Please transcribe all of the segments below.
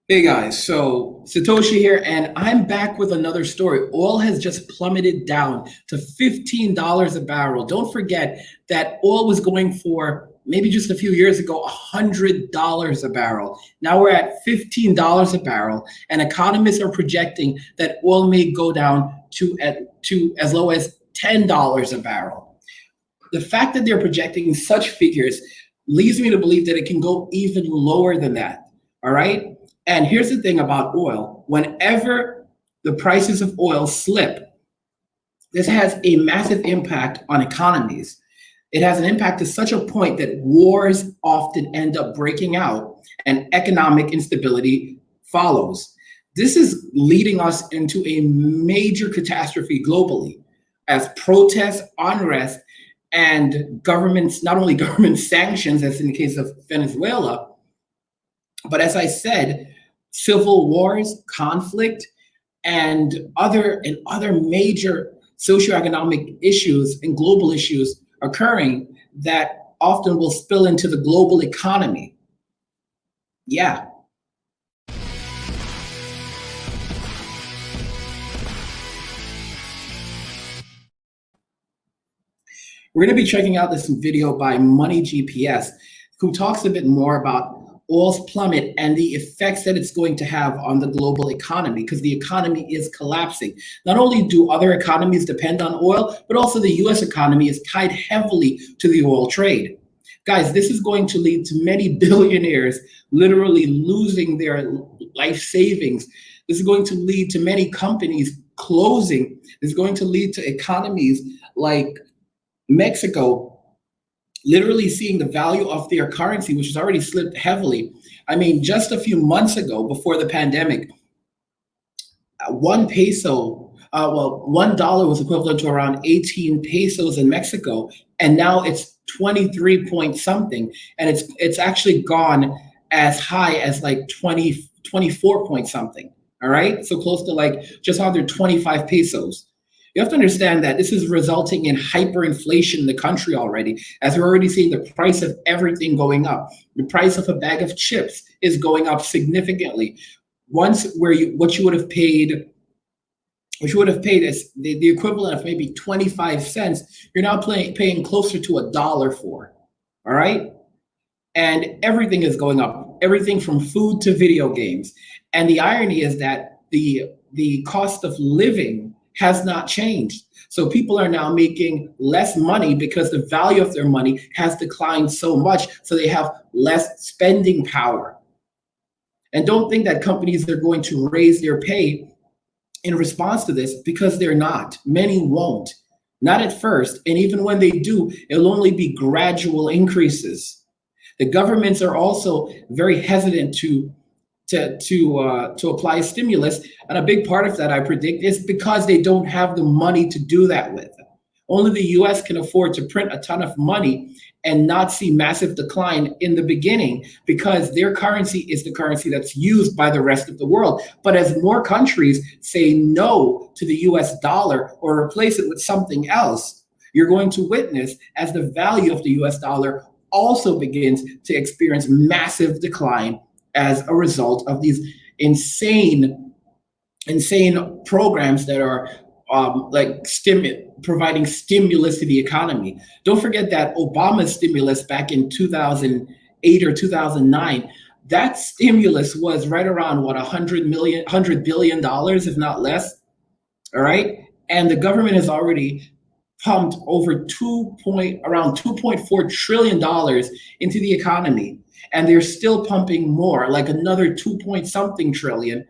Hey guys, so Satoshi here, and I'm back with another story. Oil has just plummeted down to $15 a barrel. Don't forget that oil was going for maybe just a few years ago $100 a barrel. Now we're at $15 a barrel, and economists are projecting that oil may go down to as low as $10 a barrel. The fact that they're projecting such figures leads me to believe that it can go even lower than that. All right. And here's the thing about oil: whenever the prices of oil slip, this has a massive impact on economies. It has an impact to such a point that wars often end up breaking out and economic instability follows. This is leading us into a major catastrophe globally as protests, unrest, and governments, not only government sanctions, as in the case of Venezuela, but as I said, civil wars, conflict, and other major socioeconomic issues and global issues occurring that often will spill into the global economy. Yeah. We're going to be checking out this video by Money GPS, who talks a bit more about oil's plummet and the effects that it's going to have on the global economy, because the economy is collapsing. Not only do other economies depend on oil, but also the US economy is tied heavily to the oil trade. Guys, this is going to lead to many billionaires literally losing their life savings. This is going to lead to many companies closing. This is going to lead to economies like Mexico literally seeing the value of their currency, which has already slipped heavily. I mean, just a few months ago, before the pandemic, one peso, $1 was equivalent to around 18 pesos in Mexico, and now it's 23 point something, and it's actually gone as high as like 24 point something. All right, so close to like just under 25 pesos. You have to understand that this is resulting in hyperinflation in the country already, as we're already seeing the price of everything going up. The price of a bag of chips is going up significantly. Once where what you would have paid, which you would have paid as the equivalent of maybe 25 cents, you're now paying closer to $1 for. All right. And everything is going up, everything from food to video games. And the irony is that the cost of living has not changed. So people are now making less money because the value of their money has declined so much. So they have less spending power. And don't think that companies are going to raise their pay in response to this, because they're not. Many won't, not at first. And even when they do, it'll only be gradual increases. The governments are also very hesitant to apply stimulus, and a big part of that, I predict, is because they don't have the money to do that with. Only the US can afford to print a ton of money and not see massive decline in the beginning, because their currency is the currency that's used by the rest of the world. But as more countries say no to the US dollar or replace it with something else, you're going to witness as the value of the US dollar also begins to experience massive decline as a result of these insane programs that are providing stimulus to the economy. Don't forget that Obama's stimulus back in 2008 or 2009, that stimulus was right around what, $100 billion, if not less. All right. And the government has already pumped over around $2.4 trillion into the economy. And they're still pumping more, like another 2 point something trillion.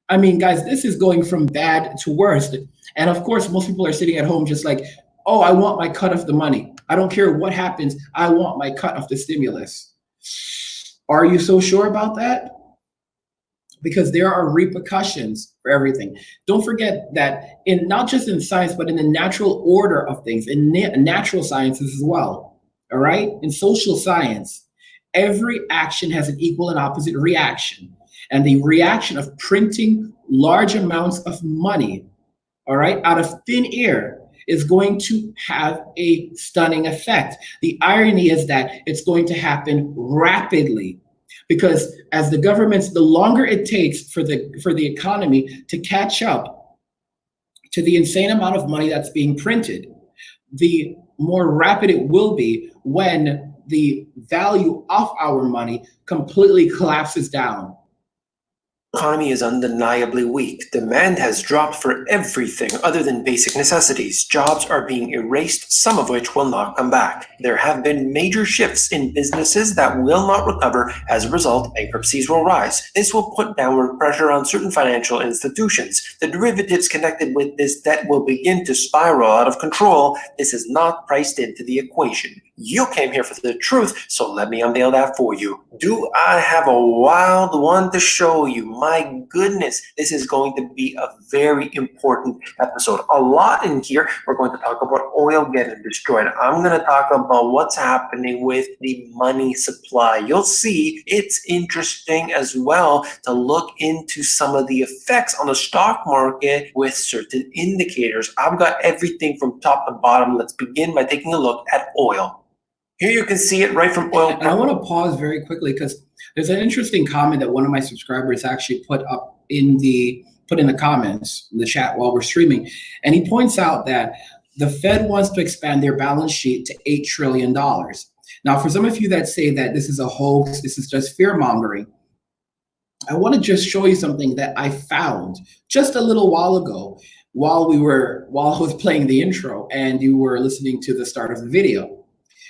I mean, guys, this is going from bad to worse. And of course, most people are sitting at home just like, oh, I want my cut of the money. I don't care what happens. I want my cut of the stimulus. Are you so sure about that? Because there are repercussions for everything. Don't forget that in not just in science, but in the natural order of things, in natural sciences as well. All right. In social science, every action has an equal and opposite reaction. And the reaction of printing large amounts of money, all right, out of thin air is going to have a stunning effect. The irony is that it's going to happen rapidly. because as the longer it takes for the economy to catch up to the insane amount of money that's being printed, the more rapid it will be when the value of our money completely collapses down. Economy is undeniably weak. Demand has dropped for everything other than basic necessities. Jobs are being erased, some of which will not come back. There have been major shifts in businesses that will not recover. As a result, bankruptcies will rise. This will put downward pressure on certain financial institutions. The derivatives connected with this debt will begin to spiral out of control. This is not priced into the equation. You came here for the truth, so let me unveil that for you. Do I have a wild one to show you? My goodness, this is going to be a very important episode. A lot in here. We're going to talk about oil getting destroyed. I'm going to talk about what's happening with the money supply. You'll see it's interesting as well to look into some of the effects on the stock market with certain indicators. I've got everything from top to bottom. Let's begin by taking a look at oil. Here you can see it right from oil. And I want to pause very quickly because there's an interesting comment that one of my subscribers actually put in the comments in the chat while we're streaming. And he points out that the Fed wants to expand their balance sheet to $8 trillion. Now, for some of you that say that this is a hoax, this is just fear mongering, I want to just show you something that I found just a little while ago while I was playing the intro and you were listening to the start of the video.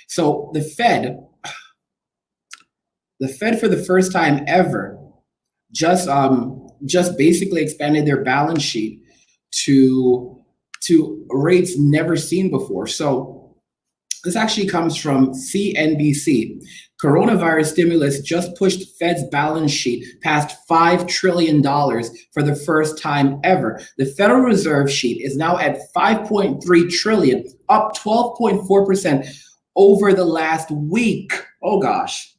So the Fed for the first time ever just basically expanded their balance sheet to rates never seen before. So this actually comes from CNBC. Coronavirus stimulus just pushed Fed's balance sheet past $5 trillion for the first time ever. The Federal Reserve sheet is now at $5.3 trillion, up 12.4% over the last week. Oh gosh.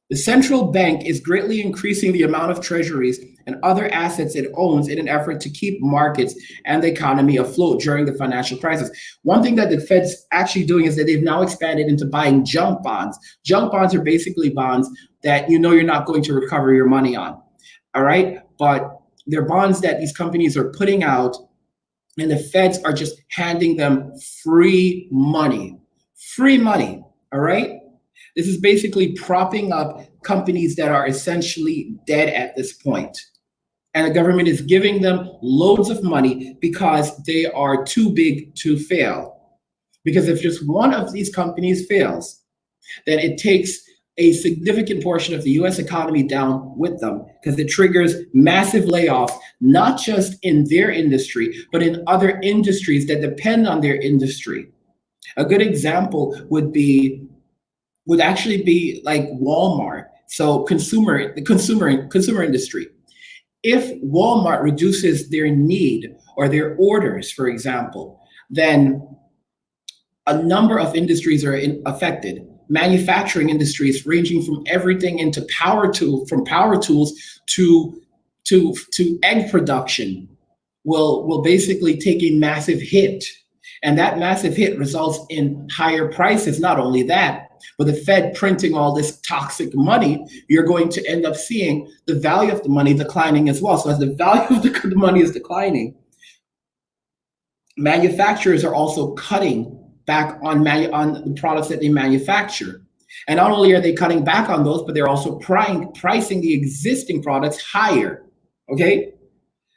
The central bank is greatly increasing the amount of treasuries and other assets it owns in an effort to keep markets and the economy afloat during the financial crisis. One thing that the Fed's actually doing is that they've now expanded into buying junk bonds. Junk bonds are basically bonds that you're not going to recover your money on. All right? But they're bonds that these companies are putting out, and the Feds are just handing them free money. Free money, all right? This is basically propping up companies that are essentially dead at this point. And the government is giving them loads of money because they are too big to fail. Because if just one of these companies fails, then it takes a significant portion of the US economy down with them because it triggers massive layoffs, not just in their industry, but in other industries that depend on their industry. A good example would actually be like Walmart. So the consumer industry. If Walmart reduces their need or their orders, for example, then a number of industries are affected. Manufacturing industries ranging from everything into power tools to egg production will basically take a massive hit. And that massive hit results in higher prices. Not only that, but the Fed printing all this toxic money, you're going to end up seeing the value of the money declining as well. So as the value of the money is declining, manufacturers are also cutting back on the products that they manufacture. And not only are they cutting back on those, but they're also pricing the existing products higher, okay?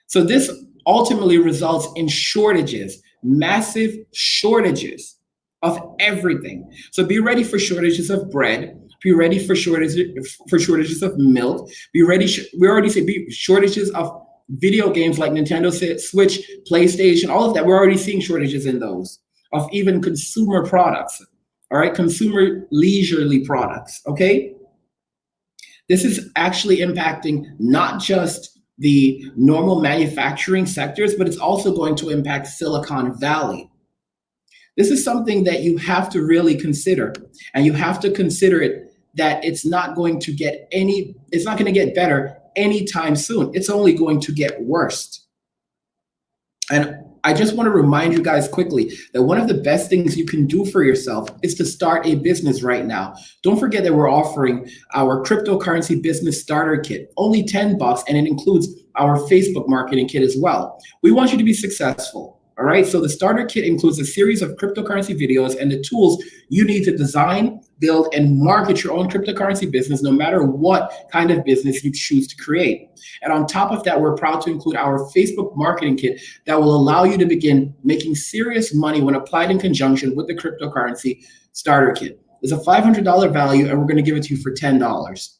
So this ultimately results in shortages, massive shortages of everything. So be ready for shortages of bread, be ready for shortages of milk, be shortages of video games like Nintendo Switch, PlayStation, all of that. We're already seeing shortages in those. Of even consumer products, all right, consumer leisurely products, okay? This is actually impacting not just the normal manufacturing sectors, but it's also going to impact Silicon Valley. This is something that you have to really consider, and you have to consider it that it's not going to get better anytime soon. It's only going to get worse. And I just want to remind you guys quickly that one of the best things you can do for yourself is to start a business right now. Don't forget that we're offering our cryptocurrency business starter kit, only $10, and it includes our Facebook marketing kit as well. We want you to be successful. All right, so the starter kit includes a series of cryptocurrency videos and the tools you need to design, build, and market your own cryptocurrency business, no matter what kind of business you choose to create. And on top of that, we're proud to include our Facebook marketing kit that will allow you to begin making serious money when applied in conjunction with the cryptocurrency starter kit. It's a $500 value, and we're going to give it to you for $10.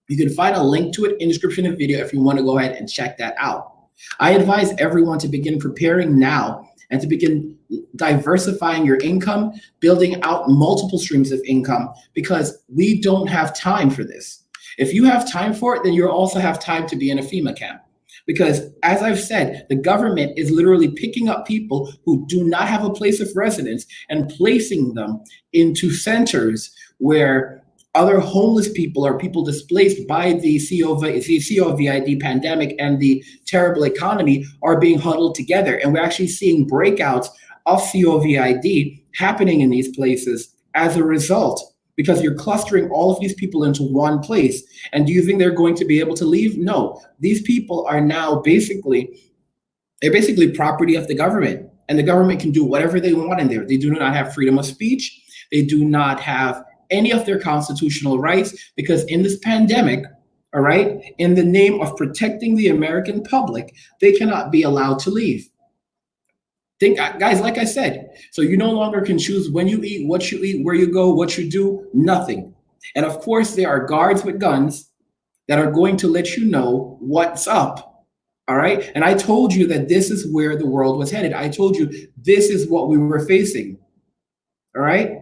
You can find a link to it in the description of the video if you want to go ahead and check that out. I advise everyone to begin preparing now and to begin diversifying your income, building out multiple streams of income, because we don't have time for this. If you have time for it, then you also have time to be in a FEMA camp. Because as I've said, the government is literally picking up people who do not have a place of residence and placing them into centers where other homeless people or people displaced by the COVID pandemic and the terrible economy are being huddled together. And we're actually seeing breakouts of COVID happening in these places as a result, because you're clustering all of these people into one place. And do you think they're going to be able to leave? No. These people are now they're basically property of the government, and the government can do whatever they want in there. They do not have freedom of speech. They do not have any of their constitutional rights, because in this pandemic, all right, in the name of protecting the American public, they cannot be allowed to leave. Think, guys, like I said, so you no longer can choose when you eat, where you go, what you do, nothing. And of course, there are guards with guns that are going to let you know what's up. All right. And I told you that this is where the world was headed. I told you this is what we were facing. All right.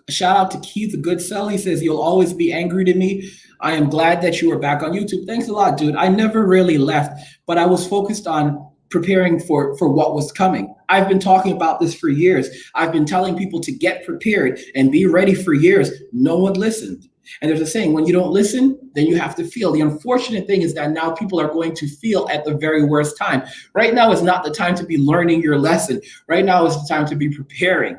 Shout out to Keith Goodsell. He says, "You'll always be angry to me. I am glad that you are back on YouTube." Thanks a lot, dude. I never really left, but I was focused on preparing for what was coming. I've been talking about this for years. I've been telling people to get prepared and be ready for years. No one listened. And there's a saying, when you don't listen, then you have to feel. The unfortunate thing is that now people are going to feel at the very worst time. Right now is not the time to be learning your lesson. Right now is the time to be preparing.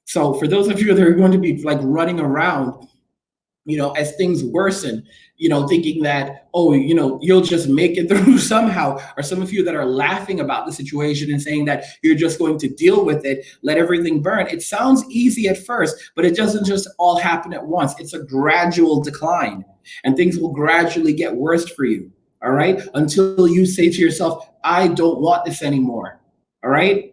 So for those of you that are going to be like running around, as things worsen, thinking that, you'll just make it through somehow, or some of you that are laughing about the situation and saying that you're just going to deal with it, let everything burn. It sounds easy at first, but it doesn't just all happen at once. It's a gradual decline, and things will gradually get worse for you, all right? Until you say to yourself, I don't want this anymore, all right?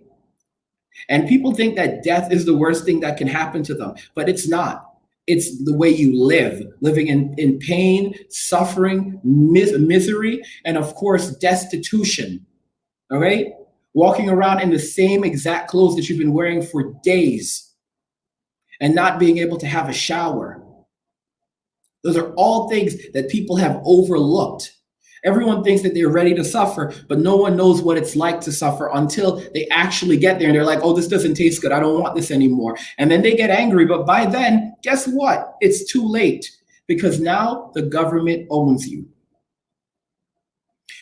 And people think that death is the worst thing that can happen to them, but it's not. It's the way you live, living in pain, suffering, misery, and of course, destitution, all right? Walking around in the same exact clothes that you've been wearing for days and not being able to have a shower. Those are all things that people have overlooked. Everyone thinks that they're ready to suffer, but no one knows what it's like to suffer until they actually get there and they're like, oh, this doesn't taste good. I don't want this anymore. And then they get angry. But by then, guess what? It's too late, because now the government owns you.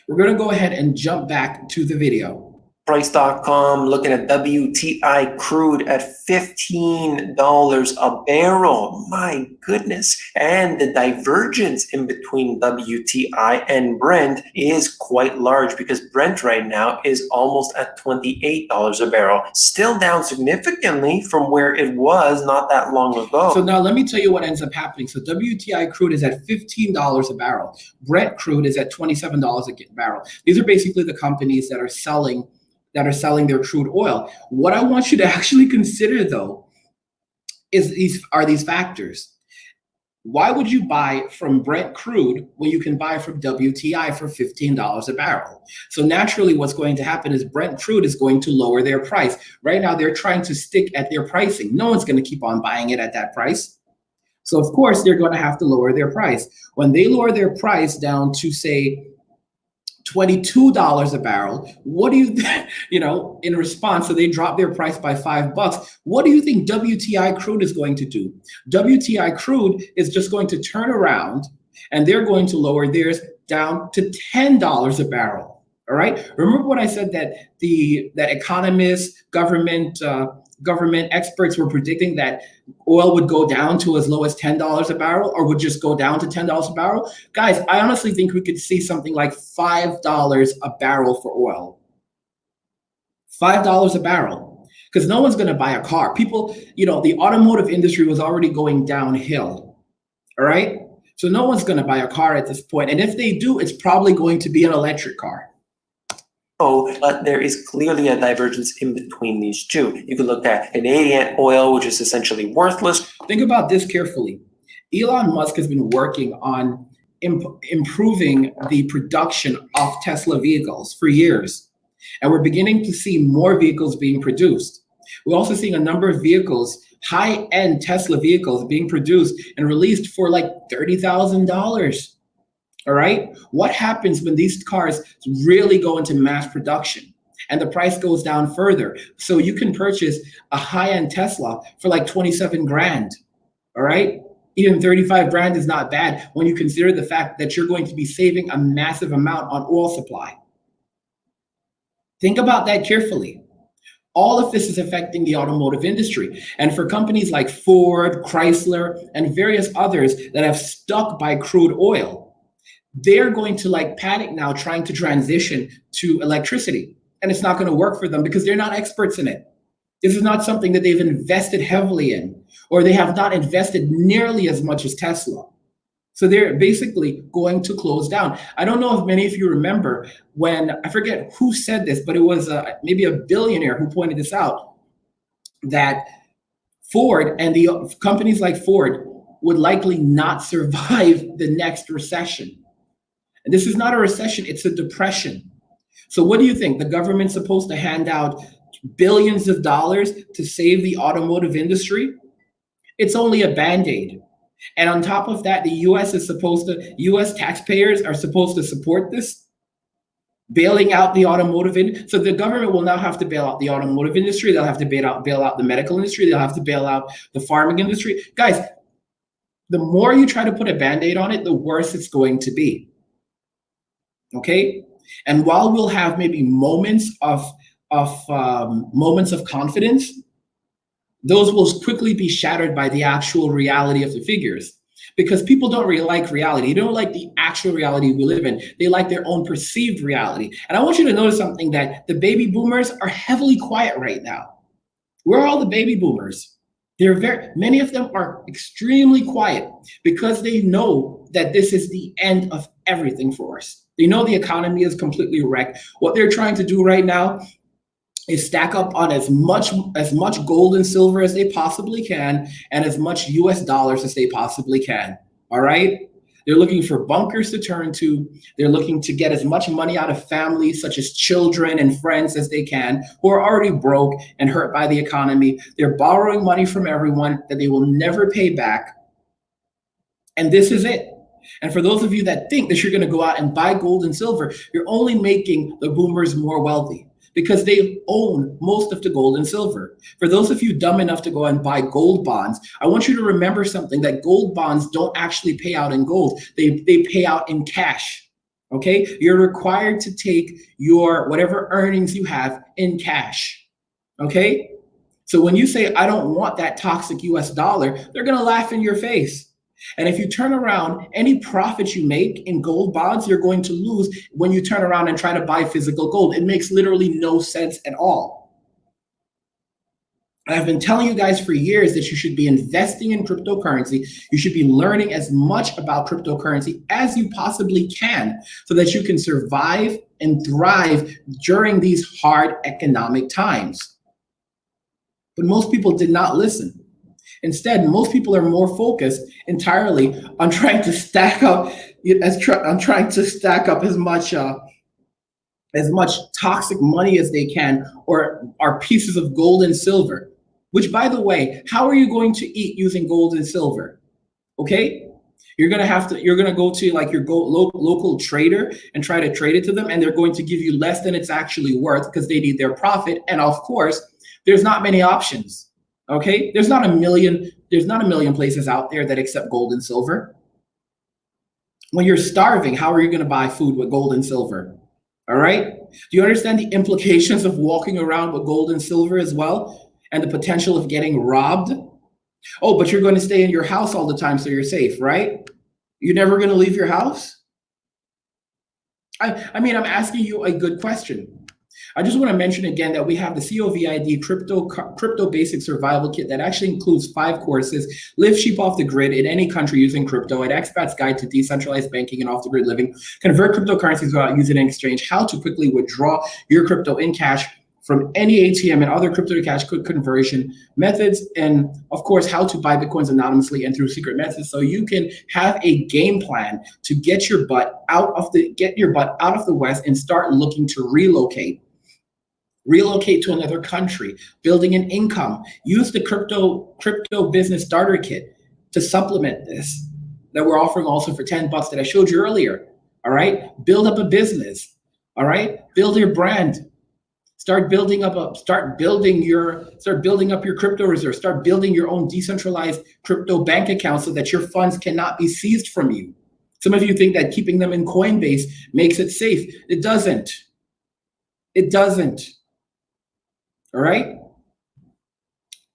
We're going to go ahead and jump back to the video. Price.com looking at WTI crude at $15 a barrel. My goodness. And the divergence in between WTI and Brent is quite large, because Brent right now is almost at $28 a barrel. Still down significantly from where it was not that long ago. So now let me tell you what ends up happening. So WTI crude is at $15 a barrel. Brent crude is at $27 a barrel. These are basically the companies that are selling their crude oil. What I want you to actually consider, though, is these factors. Why would you buy from Brent crude when you can buy from WTI for $15 a barrel? So naturally, what's going to happen is Brent crude is going to lower their price. Right now, they're trying to stick at their pricing. No one's going to keep on buying it at that price. So of course, they're going to have to lower their price. When they lower their price down to, say, $22 a barrel, what do you in response, so they drop their price by $5. What do you think WTI crude is going to do? WTI crude is just going to turn around and they're going to lower theirs down to $10 a barrel. All right. Remember when I said that that economists, government experts were predicting that oil would go down to as low as $10 a barrel, or would just go down to $10 a barrel? Guys, I honestly think we could see something like $5 a barrel for oil. $5 a barrel, because no one's going to buy a car. People, the automotive industry was already going downhill. All right. So no one's going to buy a car at this point. And if they do, it's probably going to be an electric car. Oh, but there is clearly a divergence in between these two. You could look at Canadian oil, which is essentially worthless. Think about this carefully. Elon Musk has been working on improving the production of Tesla vehicles for years. And we're beginning to see more vehicles being produced. We're also seeing a number of vehicles, high-end Tesla vehicles, being produced and released for like $30,000. All right. What happens when these cars really go into mass production and the price goes down further? So you can purchase a high-end Tesla for like 27 grand. All right. Even 35 grand is not bad when you consider the fact that you're going to be saving a massive amount on oil supply. Think about that carefully. All of this is affecting the automotive industry. And for companies like Ford, Chrysler, and various others that have stuck by crude oil, they're going to panic now, trying to transition to electricity. And it's not going to work for them because they're not experts in it. This is not something that they've invested heavily in, or they have not invested nearly as much as Tesla. So they're basically going to close down. I don't know if many of you remember when, I forget who said this, but it was maybe a billionaire who pointed this out, that Ford and the companies like Ford would likely not survive the next recession. And this is not a recession, it's a depression. So what do you think? The government's supposed to hand out billions of dollars to save the automotive industry? It's only a Band-Aid. And on top of that, the US taxpayers are supposed to support this, bailing out the automotive industry. So the government will now have to bail out the automotive industry. They'll have to bail out the medical industry. They'll have to bail out the farming industry. Guys, the more you try to put a Band-Aid on it, the worse it's going to be. Okay, and while we'll have maybe moments of confidence, those will quickly be shattered by the actual reality of the figures, because people don't really like reality. They don't like the actual reality we live in. They like their own perceived reality. And I want you to notice something, that the baby boomers are heavily quiet right now. Where are all the baby boomers? Many of them are extremely quiet because they know that this is the end of everything for us. They know the economy is completely wrecked. What they're trying to do right now is stack up on as much gold and silver as they possibly can, and as much US dollars as they possibly can. All right? They're looking for bunkers to turn to. They're looking to get as much money out of families, such as children and friends, as they can, who are already broke and hurt by the economy. They're borrowing money from everyone that they will never pay back. And this is it. And for those of you that think that you're going to go out and buy gold and silver, you're only making the boomers more wealthy, because they own most of the gold and silver. For those of you dumb enough to go and buy gold bonds, I want you to remember something, that gold bonds don't actually pay out in gold. They pay out in cash. Okay? You're required to take your whatever earnings you have in cash. Okay? So when you say, I don't want that toxic US dollar, they're going to laugh in your face. And if you turn around, any profit you make in gold bonds, you're going to lose when you turn around and try to buy physical gold. It makes literally no sense at all. And I've been telling you guys for years that you should be investing in cryptocurrency. You should be learning as much about cryptocurrency as you possibly can, so that you can survive and thrive during these hard economic times. But most people did not listen. Instead, most people are more focused entirely on trying to stack up, as much toxic money as they can, or are pieces of gold and silver. Which, by the way, how are you going to eat using gold and silver? Okay, you're gonna go to like your local trader and try to trade it to them, and they're going to give you less than it's actually worth because they need their profit. And of course, there's not many options. Okay, there's not a million places out there that accept gold and silver. When you're starving, how are you going to buy food with gold and silver? All right. Do you understand the implications of walking around with gold and silver as well, and the potential of getting robbed? Oh, but you're going to stay in your house all the time, so you're safe, right? You're never going to leave your house? I mean, I'm asking you a good question. I just want to mention again that we have the COVID crypto basic survival kit that actually includes 5 courses: live cheap off the grid in any country using crypto, an expat's guide to decentralized banking and off the grid living, convert cryptocurrencies without using an exchange, how to quickly withdraw your crypto in cash from any ATM, and other crypto to cash conversion methods, and of course, how to buy Bitcoins anonymously and through secret methods, so you can have a game plan to get your butt out of the West and start looking to relocate to another country, building an income. Use the crypto business starter kit to supplement this that we're offering also for $10 that I showed you earlier. All right, build up a business. All right, build your brand. Start building up your crypto reserves. Start building your own decentralized crypto bank account so that your funds cannot be seized from you. Some of you think that keeping them in Coinbase makes it safe. It doesn't. It doesn't. All right?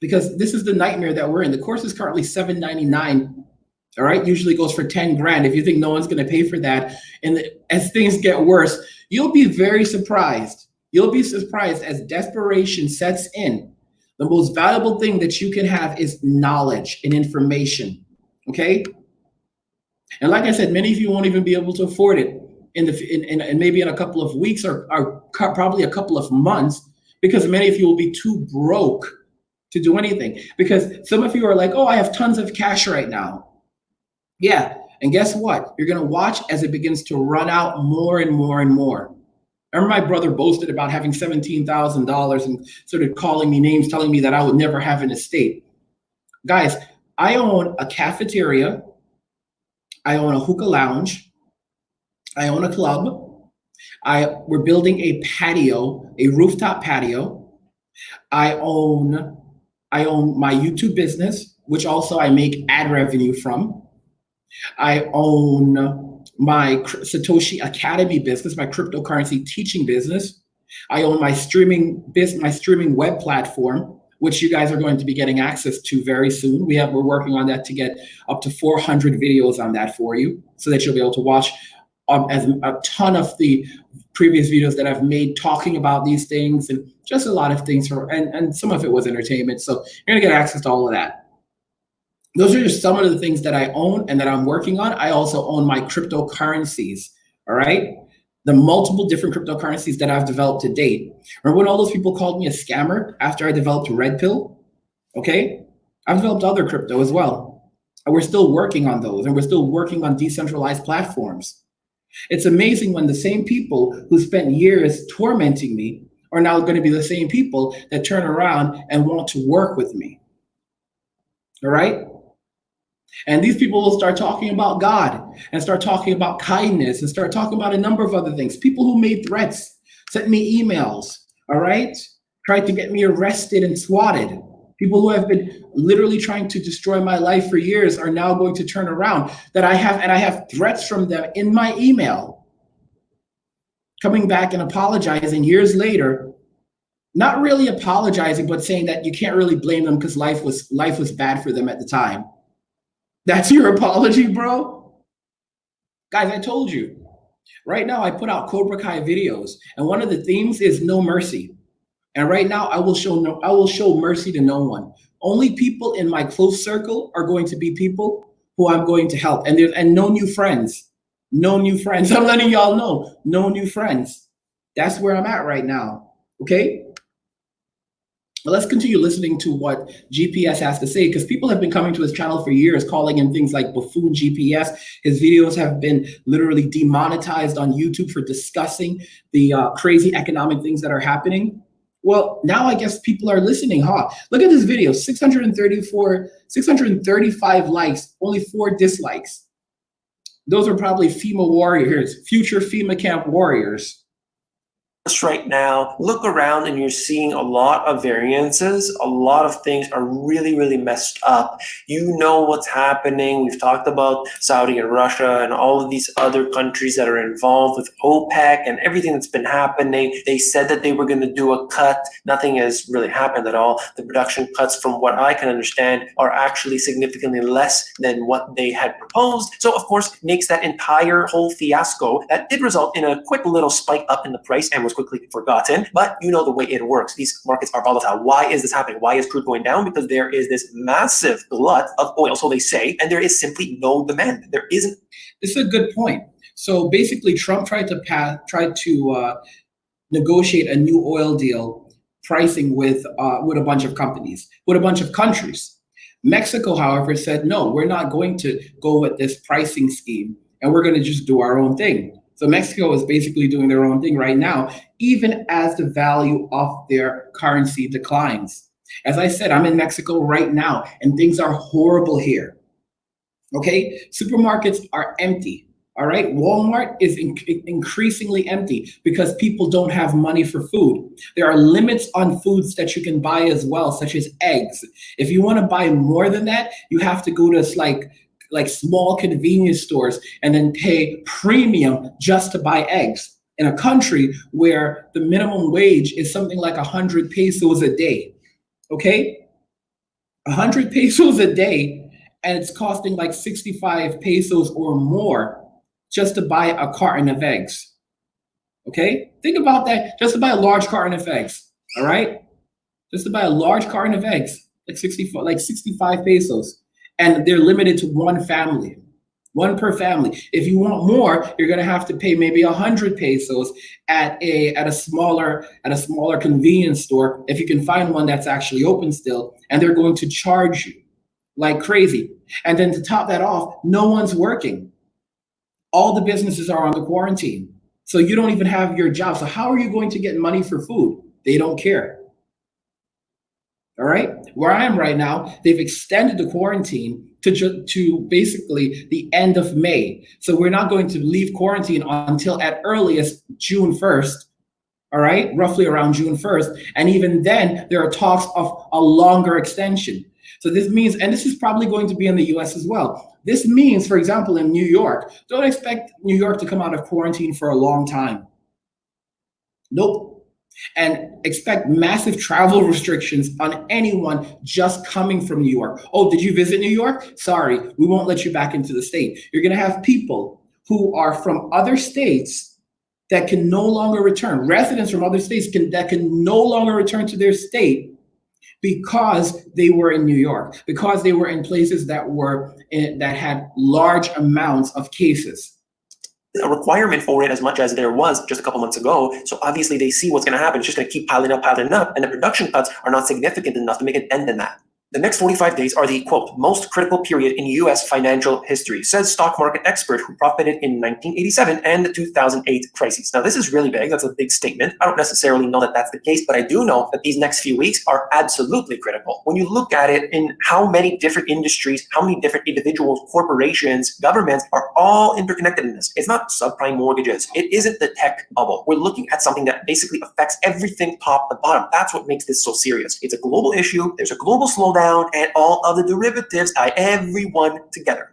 Because this is the nightmare that we're in. The course is currently $7.99. All right? Usually goes for 10 grand. If you think no one's going to pay for that, and as things get worse, you'll be very surprised. You'll be surprised as desperation sets in. The most valuable thing that you can have is knowledge and information. Okay? And like I said, many of you won't even be able to afford it in maybe in a couple of weeks or probably a couple of months, because many of you will be too broke to do anything. Because some of you are like, oh, I have tons of cash right now. Yeah, and guess what? You're gonna watch as it begins to run out more and more and more. I remember my brother boasted about having $17,000 and started calling me names, telling me that I would never have an estate. Guys, I own a cafeteria, I own a hookah lounge, I own a club, we're building a patio, a rooftop patio. I own my YouTube business, which also I make ad revenue from. I own my Satoshi Academy business, my cryptocurrency teaching business. I own my streaming web platform, which you guys are going to be getting access to very soon. We're working on that to get up to 400 videos on that for you, so that you'll be able to watch as a ton of the previous videos that I've made talking about these things, and just a lot of things and some of it was entertainment. So you're gonna get access to all of that. Those are just some of the things that I own and that I'm working on. I also own my cryptocurrencies, all right? The multiple different cryptocurrencies that I've developed to date. Remember when all those people called me a scammer after I developed Red Pill? Okay, I've developed other crypto as well. And we're still working on those, and we're still working on decentralized platforms. It's amazing when the same people who spent years tormenting me are now going to be the same people that turn around and want to work with me. All right? And these people will start talking about God and start talking about kindness and start talking about a number of other things. People who made threats, sent me emails, all right? Tried to get me arrested and swatted. People who have been literally trying to destroy my life for years are now going to turn around and I have threats from them in my email. Coming back and apologizing years later, not really apologizing, but saying that you can't really blame them because life was bad for them at the time. That's your apology, bro? Guys, I told you. Right now, I put out Cobra Kai videos, and one of the themes is no mercy. And right now, I will show mercy to no one. Only people in my close circle are going to be people who I'm going to help, and no new friends. No new friends. I'm letting y'all know, no new friends. That's where I'm at right now. Okay? But let's continue listening to what GPS has to say, because people have been coming to his channel for years, calling him things like buffoon GPS. His videos have been literally demonetized on YouTube for discussing the crazy economic things that are happening. Well, now I guess people are listening, huh? Look at this video, 635 likes, only 4 dislikes. Those are probably FEMA warriors, future FEMA camp warriors. right now, look around and you're seeing a lot of variances. A lot of things are really, really messed up. You know what's happening. We've talked about Saudi and Russia and all of these other countries that are involved with OPEC and everything that's been happening. They said that they were going to do a cut. Nothing has really happened at all. The production cuts, from what I can understand, are actually significantly less than what they had proposed. So, of course, makes that entire whole fiasco that did result in a quick little spike up in the price and was quickly forgotten. But you know the way it works. These markets are volatile. Why is this happening? Why is crude going down? Because there is this massive glut of oil, so they say, and there is simply no demand. There isn't. This is a good point. So basically, Trump tried to negotiate a new oil deal pricing with a bunch of companies, with a bunch of countries. Mexico, however, said, no, we're not going to go with this pricing scheme, and we're going to just do our own thing. So Mexico is basically doing their own thing right now, even as the value of their currency declines. As I said, I'm in Mexico right now, and things are horrible here. Okay, supermarkets are empty. All right, Walmart is increasingly empty because people don't have money for food. There are limits on foods that you can buy as well, such as eggs. If you want to buy more than that, you have to go to like small convenience stores and then pay premium just to buy eggs in a country where the minimum wage is something like 100 pesos a day. Okay, 100 pesos a day, and it's costing like 65 pesos or more just to buy a carton of eggs. Okay, think about that. Just to buy a large carton of eggs. All right, just to buy a large carton of eggs, like 65 pesos, and they're limited to one family, one per family. If you want more, you're gonna have to pay maybe 100 pesos at a smaller convenience store, if you can find one that's actually open still, and they're going to charge you like crazy. And then to top that off, no one's working. All the businesses are on the quarantine, so you don't even have your job. So how are you going to get money for food? They don't care. All right, where I am right now, they've extended the quarantine to basically the end of May. So we're not going to leave quarantine until at earliest June 1st. All right, roughly around June 1st. And even then, there are talks of a longer extension. So this means, and this is probably going to be in the US as well. This means, for example, in New York, don't expect New York to come out of quarantine for a long time. Nope. And expect massive travel restrictions on anyone just coming from New York. Oh, did you visit New York? Sorry, we won't let you back into the state. You're going to have people who are from other states that can no longer return, residents from other states that can no longer return to their state because they were in New York, because they were in places that had large amounts of cases. A requirement for it as much as there was just a couple months ago. So obviously they see what's going to happen. It's just going to keep piling up, and the production cuts are not significant enough to make an end in that. The next 45 days are the, quote, most critical period in U.S. financial history, says stock market expert who profited in 1987 and the 2008 crises. Now, this is really big. That's a big statement. I don't necessarily know that that's the case, but I do know that these next few weeks are absolutely critical. When you look at it in how many different industries, how many different individuals, corporations, governments are all interconnected in this. It's not subprime mortgages. It isn't the tech bubble. We're looking at something that basically affects everything top to bottom. That's what makes this so serious. It's a global issue. There's a global slowdown, and all of the derivatives tie everyone together.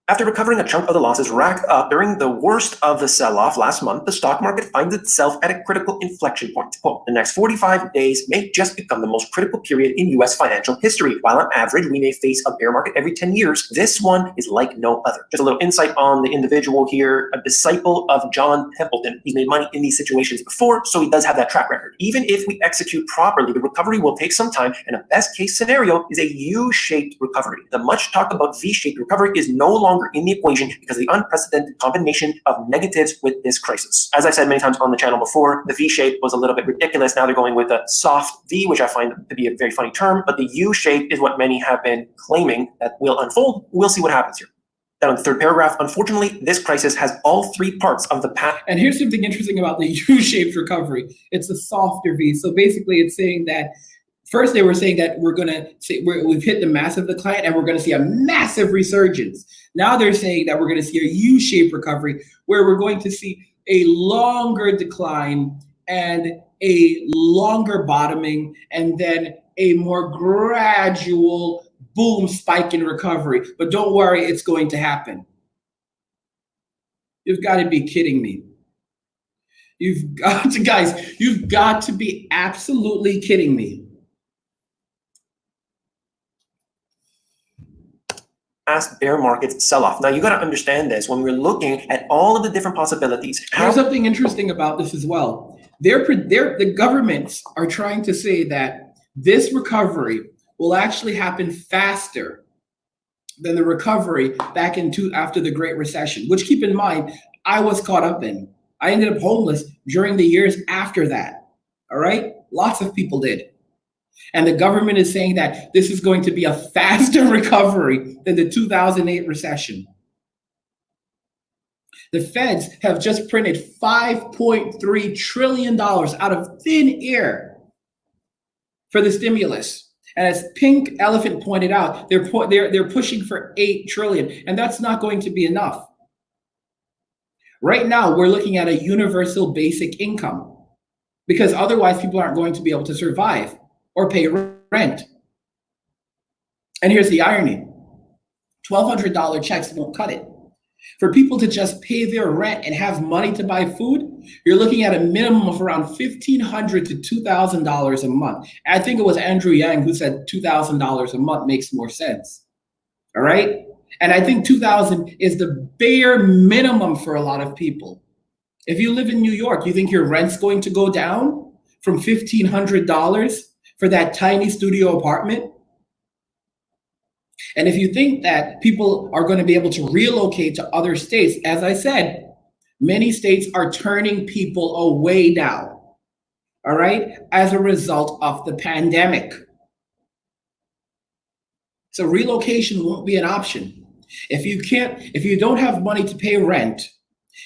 After recovering a chunk of the losses racked up during the worst of the sell-off last month, the stock market finds itself at a critical inflection point. Quote, the next 45 days may just become the most critical period in U.S. financial history. While on average, we may face a bear market every 10 years, this one is like no other. Just a little insight on the individual here, a disciple of John Templeton. He's made money in these situations before, so he does have that track record. Even if we execute properly, the recovery will take some time, and a best-case scenario is a U-shaped recovery. The much-talked about V-shaped recovery is no longer in the equation because of the unprecedented combination of negatives with this crisis. As I said many times on the channel before, the V shape was a little bit ridiculous. Now they're going with a soft V, which I find to be a very funny term, but the U shape is what many have been claiming that will unfold. We'll see what happens here. Then on the third paragraph, unfortunately, this crisis has all three parts of the path. And here's something interesting about the U-shaped recovery. It's a softer V. So basically it's saying that first, they were saying that we've hit the massive decline and we're going to see a massive resurgence. Now they're saying that we're going to see a U-shaped recovery where we're going to see a longer decline and a longer bottoming, and then a more gradual boom spike in recovery. But don't worry, it's going to happen. You've got to be kidding me. You've got to, guys, you've got to be absolutely kidding me. Past bear market sell-off. Now you got to understand this when we're looking at all of the different possibilities. There's something interesting about this as well. The governments are trying to say that this recovery will actually happen faster than the recovery back after the Great Recession, which, keep in mind, I was caught up in. I ended up homeless during the years after that. All right? Lots of people did. And the government is saying that this is going to be a faster recovery than the 2008 recession. The feds have just printed $5.3 trillion out of thin air for the stimulus. And as Pink Elephant pointed out, they're pushing for $8 trillion, and that's not going to be enough. Right now, we're looking at a universal basic income because otherwise people aren't going to be able to survive or pay rent. And here's the irony. $1,200 checks won't cut it. For people to just pay their rent and have money to buy food, you're looking at a minimum of around $1,500 to $2,000 a month. I think it was Andrew Yang who said $2,000 a month makes more sense. All right? And I think $2,000 is the bare minimum for a lot of people. If you live in New York, you think your rent's going to go down from $1,500 for that tiny studio apartment? And if you think that people are going to be able to relocate to other states, as I said, many states are turning people away now, all right, as a result of the pandemic. So relocation won't be an option. If you don't have money to pay rent,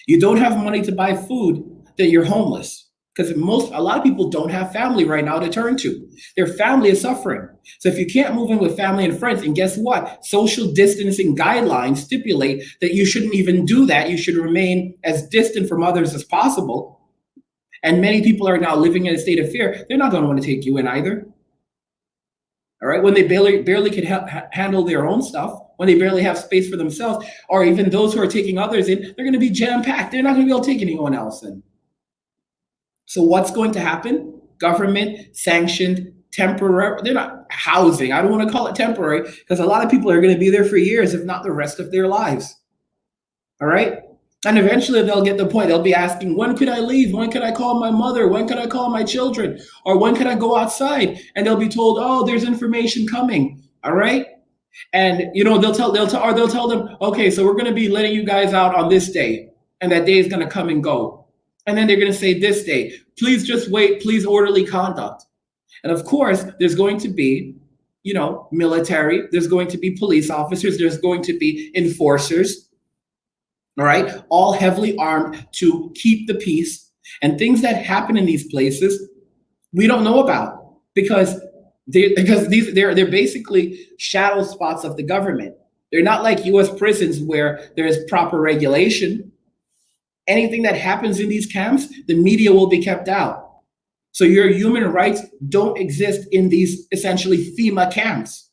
you don't have money to buy food, then you're homeless. Because a lot of people don't have family right now to turn to. Their family is suffering. So if you can't move in with family and friends, and guess what? Social distancing guidelines stipulate that you shouldn't even do that. You should remain as distant from others as possible. And many people are now living in a state of fear. They're not going to want to take you in either. All right, when they barely can handle their own stuff, when they barely have space for themselves, or even those who are taking others in, they're going to be jam-packed. They're not going to be able to take anyone else in. So what's going to happen? Government sanctioned temporary, they're not housing. I don't want to call it temporary because a lot of people are going to be there for years, if not the rest of their lives. All right. And eventually they'll get the point. They'll be asking, when could I leave? When could I call my mother? When could I call my children? Or when could I go outside? And they'll be told, oh, there's information coming. All right. And, they'll tell them, okay, so we're going to be letting you guys out on this day. And that day is going to come and go. And then they're going to say this day, please just wait, please orderly conduct. And of course, there's going to be, military, there's going to be police officers, there's going to be enforcers, all right, all heavily armed to keep the peace. And things that happen in these places, we don't know about because they're basically shadow spots of the government. They're not like US prisons where there is proper regulation. Anything that happens in these camps, the media will be kept out. So your human rights don't exist in these essentially FEMA camps.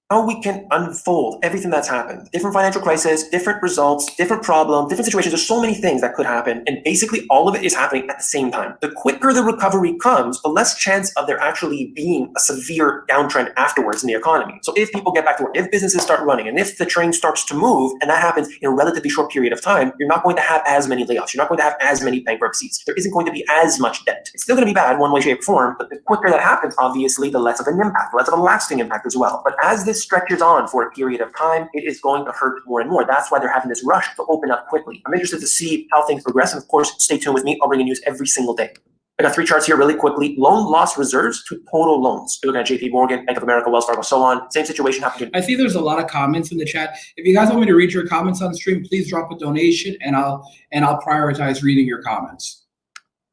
How we can unfold everything that's happened. Different financial crises, different results, different problems, different situations. There's so many things that could happen. And basically all of it is happening at the same time. The quicker the recovery comes, the less chance of there actually being a severe downtrend afterwards in the economy. So if people get back to work, if businesses start running, and if the train starts to move, and that happens in a relatively short period of time, you're not going to have as many layoffs. You're not going to have as many bankruptcies. There isn't going to be as much debt. It's still going to be bad one way, shape, or form, but the quicker that happens, obviously, the less of an impact, less of a lasting impact as well. But as this stretches on for a period of time, it is going to hurt more and more. That's why they're having this rush to open up quickly. I'm interested to see how things progress. And of course, stay tuned with me. I'll bring you news every single day. I got 3 charts here really quickly. Loan loss reserves to total loans. You're looking at JP Morgan, Bank of America, Wells Fargo, so on. Same situation happened. I see there's a lot of comments in the chat. If you guys want me to read your comments on stream, please drop a donation and I'll prioritize reading your comments.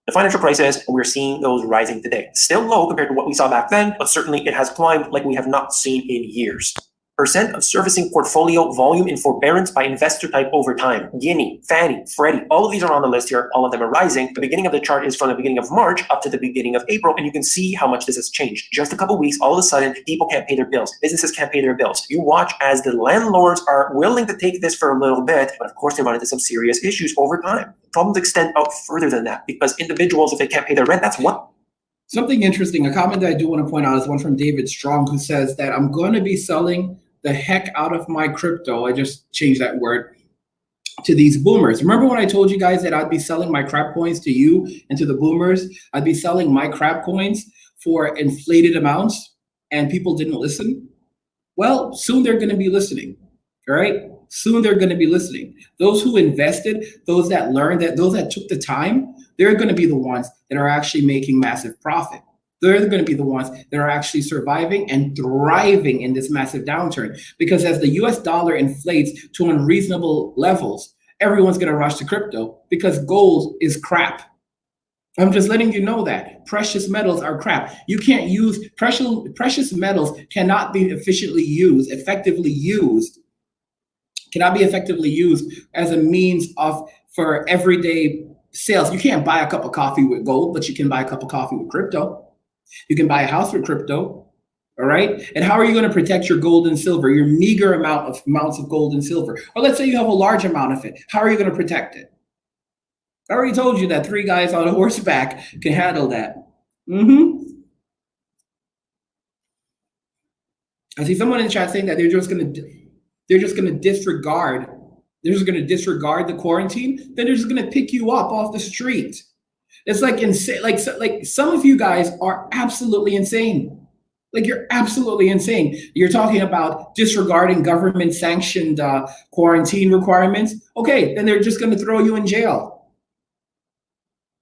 The financial crisis, we're seeing those rising today. Still low compared to what we saw back then, but certainly it has climbed like we have not seen in years. Percent of servicing portfolio volume in forbearance by investor type over time. Ginnie, Fannie, Freddie, all of these are on the list here. All of them are rising. The beginning of the chart is from the beginning of March up to the beginning of April, and you can see how much this has changed. Just a couple weeks, all of a sudden, people can't pay their bills. Businesses can't pay their bills. You watch as the landlords are willing to take this for a little bit, but of course they run into some serious issues over time. Problems extend out further than that because individuals, if they can't pay their rent, that's one. Something interesting, a comment that I do want to point out is one from David Strong, who says that I'm going to be selling the heck out of my crypto. I just changed that word to these boomers. Remember when I told you guys that I'd be selling my crap coins to you and to the boomers? I'd be selling my crap coins for inflated amounts and people didn't listen? Well, soon they're going to be listening, all right? Soon they're going to be listening. Those who invested, those that learned, those that took the time, they're going to be the ones that are actually making massive profit. They're going to be the ones that are actually surviving and thriving in this massive downturn. Because as the US dollar inflates to unreasonable levels, everyone's going to rush to crypto because gold is crap. I'm just letting you know that precious metals are crap. You can't use precious metals cannot be effectively used as a means for everyday sales. You can't buy a cup of coffee with gold, but you can buy a cup of coffee with crypto. You can buy a house with crypto, all right? And how are you going to protect your gold and silver, your meager amounts of gold and silver? Or let's say you have a large amount of it. How are you going to protect it? I already told you that 3 guys on a horseback can handle that. I see someone in the chat saying that they're just going to disregard the quarantine. Then they're just going to pick you up off the street. It's like insane. Like some of you guys are absolutely insane. Like you're absolutely insane. You're talking about disregarding government sanctioned quarantine requirements. Okay, then they're just going to throw you in jail.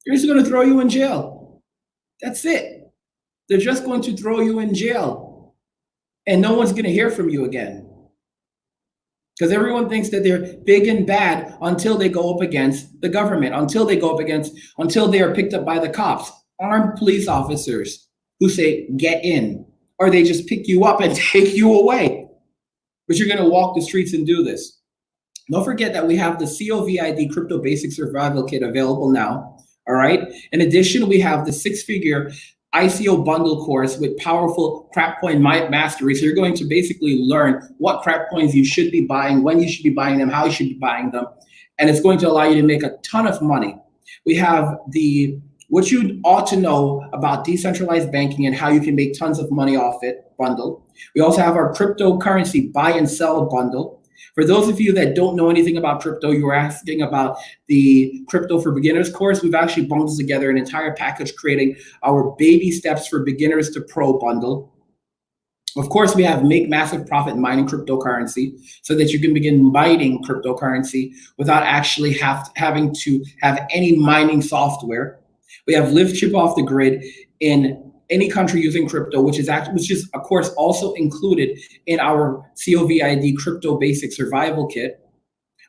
They're just going to throw you in jail. That's it. They're just going to throw you in jail. And no one's going to hear from you again. Because everyone thinks that they're big and bad until they go up against the government, until they are picked up by the cops, armed police officers who say, get in, or they just pick you up and take you away. But you're going to walk the streets and do this. Don't forget that we have the COVID Crypto Basic Survival Kit available now, all right? In addition, we have the 6-figure ICO bundle course with powerful crap coin mastery. So you're going to basically learn what crap coins you should be buying, when you should be buying them, how you should be buying them. And it's going to allow you to make a ton of money. We have what you ought to know about decentralized banking and how you can make tons of money off it bundle. We also have our cryptocurrency buy and sell bundle. For those of you that don't know anything about crypto, you were asking about the Crypto for Beginners course. We've actually bundled together an entire package creating our baby steps for beginners to pro bundle. Of course, we have make massive profit mining cryptocurrency so that you can begin mining cryptocurrency without actually having to have any mining software. We have live chip off the grid in any country using crypto, which is of course also included in our COVID Crypto Basic Survival Kit.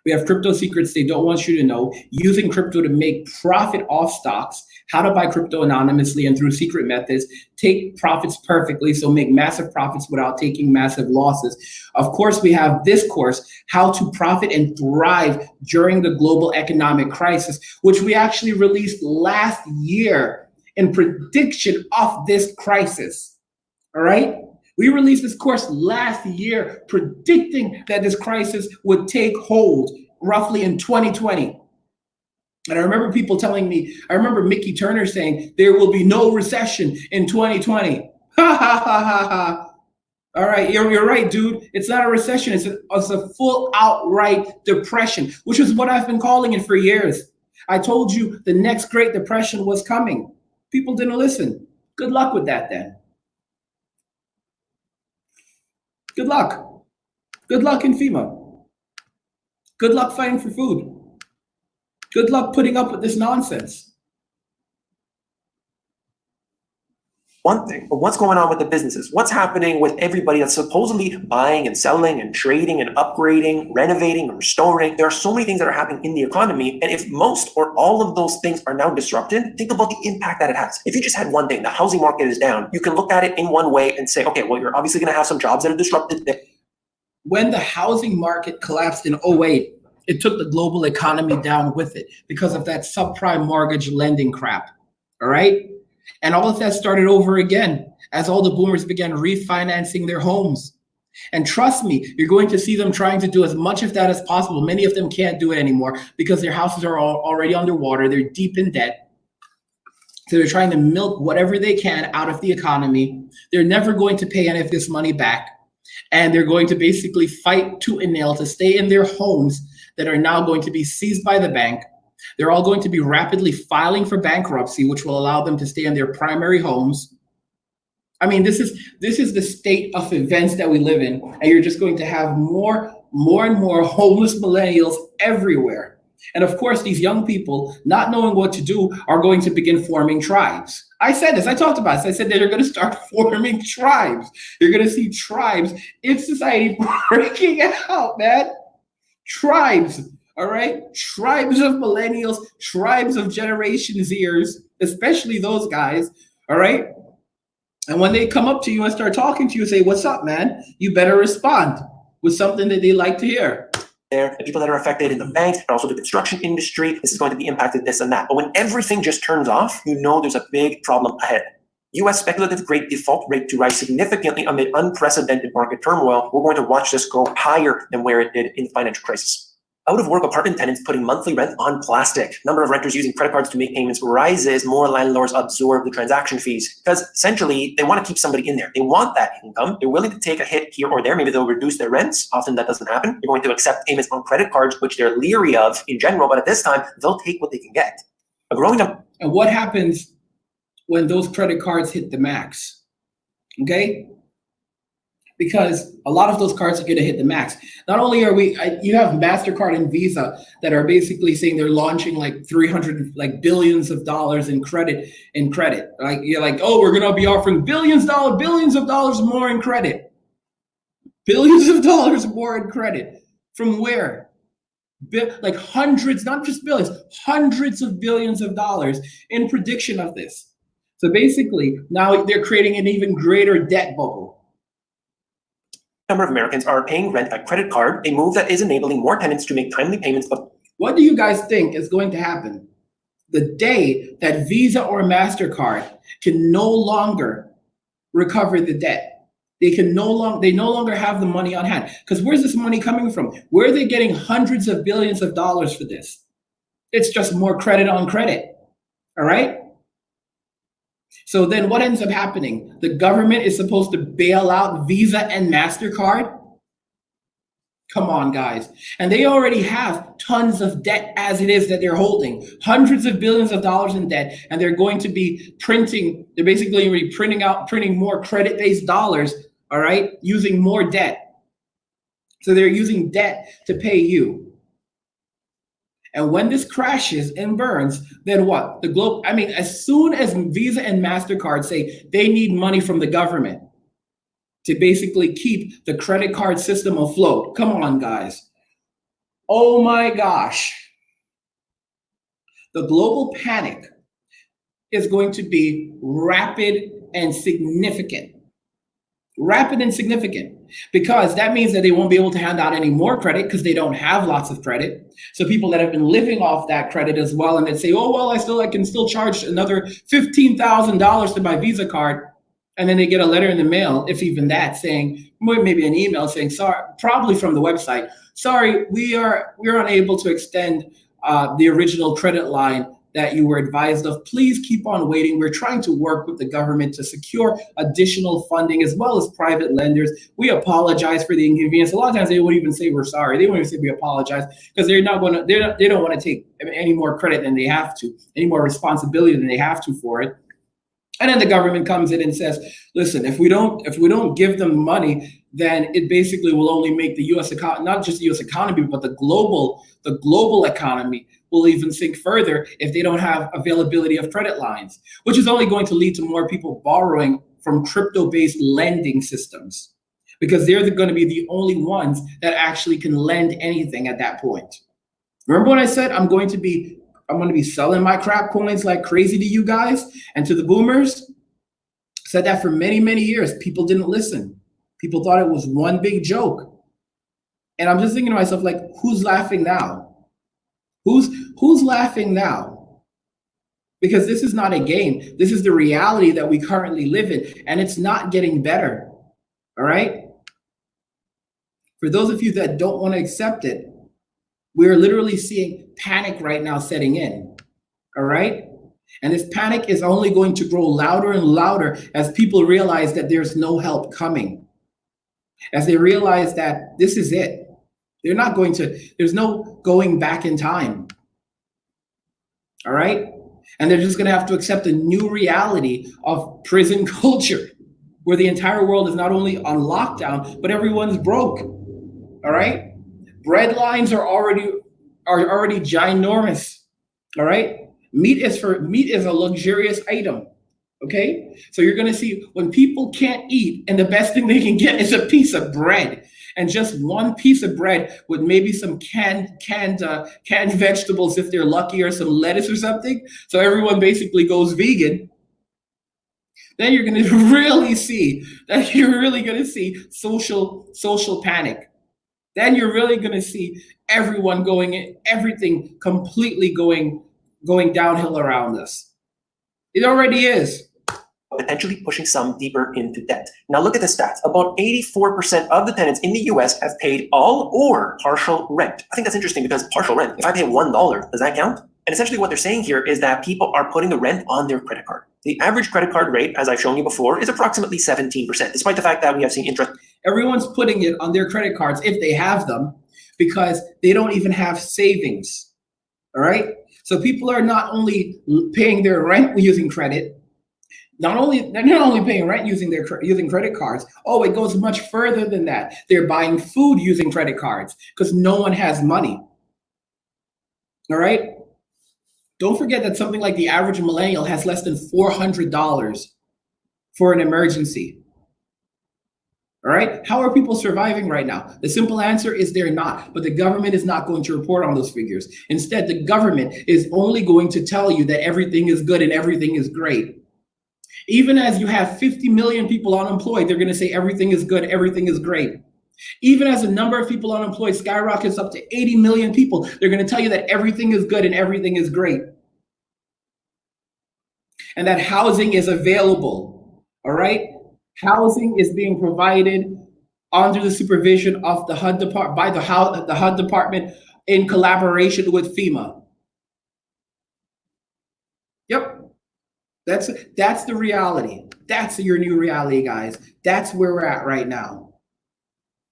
We have crypto secrets they don't want you to know, using crypto to make profit off stocks, how to buy crypto anonymously and through secret methods, take profits perfectly, so make massive profits without taking massive losses. Of course, we have this course, how to profit and thrive during the global economic crisis, which we actually released last year in prediction of this crisis, all right? We released this course last year predicting that this crisis would take hold roughly in 2020. And I remember people telling me, I remember Mickey Turner saying, there will be no recession in 2020. Ha, ha, ha, ha, ha. All right, you're right, dude. It's not a recession. It's a full outright depression, which is what I've been calling it for years. I told you the next Great Depression was coming. People didn't listen. Good luck with that then. Good luck. Good luck in FEMA. Good luck fighting for food. Good luck putting up with this nonsense. One thing, but what's going on with the businesses? What's happening with everybody that's supposedly buying and selling and trading and upgrading, renovating and restoring? There are so many things that are happening in the economy. And if most or all of those things are now disrupted, think about the impact that it has. If you just had one thing, the housing market is down, you can look at it in one way and say, okay, well, you're obviously going to have some jobs that are disrupted. When the housing market collapsed in '08, it took the global economy down with it because of that subprime mortgage lending crap. All right. And all of that started over again as all the boomers began refinancing their homes. And trust me, you're going to see them trying to do as much of that as possible. Many of them can't do it anymore because their houses are already underwater. They're deep in debt. So they're trying to milk whatever they can out of the economy. They're never going to pay any of this money back. And they're going to basically fight tooth and nail to stay in their homes that are now going to be seized by the bank. They're all going to be rapidly filing for bankruptcy, which will allow them to stay in their primary homes. I mean, this is the state of events that we live in, and you're just going to have more and more homeless millennials everywhere. And of course, these young people, not knowing what to do, are going to begin forming tribes. I said this, I talked about this. I said that they're going to start forming tribes. You're going to see tribes in society breaking out, man. Tribes, all right? Tribes of millennials, tribes of Generation Zers, especially those guys, all right? And when they come up to you and start talking to you and say, what's up, man? You better respond with something that they like to hear. There, the people that are affected in the banks, and also the construction industry, this is going to be impacted, this and that. But when everything just turns off, you know there's a big problem ahead. US speculative grade default rate to rise significantly amid unprecedented market turmoil. We're going to watch this go higher than where it did in the financial crisis. Out-of-work apartment tenants putting monthly rent on plastic. Number of renters using credit cards to make payments rises. More landlords absorb the transaction fees because essentially they want to keep somebody in there. They want that income. They're willing to take a hit here or there. Maybe they'll reduce their rents. Often that doesn't happen. They're going to accept payments on credit cards, which they're leery of in general. But at this time, they'll take what they can get. A growing number. And what happens when those credit cards hit the max? Okay? Because a lot of those cards are going to hit the max. Not only are you have MasterCard and Visa that are basically saying they're launching like 300 billions of dollars in credit. Like you're like, oh, we're going to be offering billions of dollars more in credit. Billions of dollars more in credit. From where? Like hundreds, not just billions, hundreds of billions of dollars in prediction of this. So basically, now they're creating an even greater debt bubble. Number of Americans are paying rent by credit card, a move that is enabling more tenants to make timely payments. What do you guys think is going to happen the day that Visa or MasterCard can no longer recover the debt? They no longer have the money on hand. Because where's this money coming from? Where are they getting hundreds of billions of dollars for this? It's just more credit on credit. All right? So then what ends up happening? The government is supposed to bail out Visa and MasterCard? Come on, guys. And they already have tons of debt as it is that they're holding. Hundreds of billions of dollars in debt. And they're going to be they're basically going to be printing more credit-based dollars, all right, using more debt. So they're using debt to pay you. And when this crashes and burns, then what? As soon as Visa and MasterCard say they need money from the government to basically keep the credit card system afloat, come on, guys. Oh my gosh. The global panic is going to be rapid and significant. Rapid and significant, because that means that they won't be able to hand out any more credit because they don't have lots of credit. So people that have been living off that credit as well, and they say, oh, well, I can still charge another $15,000 to my Visa card. And then they get a letter in the mail, if even that, saying, maybe an email saying, sorry, probably from the website, sorry, we're unable to extend the original credit line that you were advised of. Please keep on waiting. We're trying to work with the government to secure additional funding as well as private lenders. We apologize for the inconvenience. A lot of times they won't even say we're sorry. They won't even say we apologize because they don't want to take any more credit than they have to, any more responsibility than they have to for it. And then the government comes in and says, listen, if we don't give them money, then it basically will only make the U.S. economy, not just the U.S. economy, but the global economy will even sink further if they don't have availability of credit lines, which is only going to lead to more people borrowing from crypto-based lending systems, because they're going to be the only ones that actually can lend anything at that point. Remember when I said I'm going to be selling my crap coins like crazy to you guys and to the boomers? Said that for many, many years. People didn't listen. People thought it was one big joke. And I'm just thinking to myself, like, who's laughing now? Who's laughing now? Because this is not a game. This is the reality that we currently live in, and it's not getting better. All right? For those of you that don't want to accept it, we're literally seeing panic right now setting in. All right? And this panic is only going to grow louder and louder as people realize that there's no help coming. As they realize that this is it. They're not going to, there's no going back in time. All right? And they're just going to have to accept a new reality of prison culture, where the entire world is not only on lockdown, but everyone's broke. All right? Bread lines are already ginormous. All right? Meat is a luxurious item. Okay? So you're going to see when people can't eat and the best thing they can get is a piece of bread, and just one piece of bread with maybe some canned vegetables if they're lucky, or some lettuce or something. So everyone basically goes vegan. Then you're going to really see social panic. Then you're really going to see everyone everything completely going downhill around us. It already is. Potentially pushing some deeper into debt. Now look at the stats. About 84% of the tenants in the US have paid all or partial rent. I think that's interesting, because partial rent, if I pay $1, does that count? And essentially what they're saying here is that people are putting the rent on their credit card. The average credit card rate, as I've shown you before, is approximately 17%, despite the fact that we have seen interest. Everyone's putting it on their credit cards if they have them, because they don't even have savings. All right? So people are not only paying their rent using credit, they're not only paying rent using credit cards. Oh, it goes much further than that. They're buying food using credit cards because no one has money. All right? Don't forget that something like the average millennial has less than $400 for an emergency. All right? How are people surviving right now? The simple answer is they're not, but the government is not going to report on those figures. Instead, the government is only going to tell you that everything is good and everything is great. Even as you have 50 million people unemployed, they're going to say everything is good, everything is great. Even as the number of people unemployed skyrockets up to 80 million people, they're going to tell you that everything is good and everything is great. And that housing is available, all right? Housing is being provided under the supervision of the HUD department, by the HUD department in collaboration with FEMA. Yep. That's the reality. That's your new reality, guys. That's where we're at right now.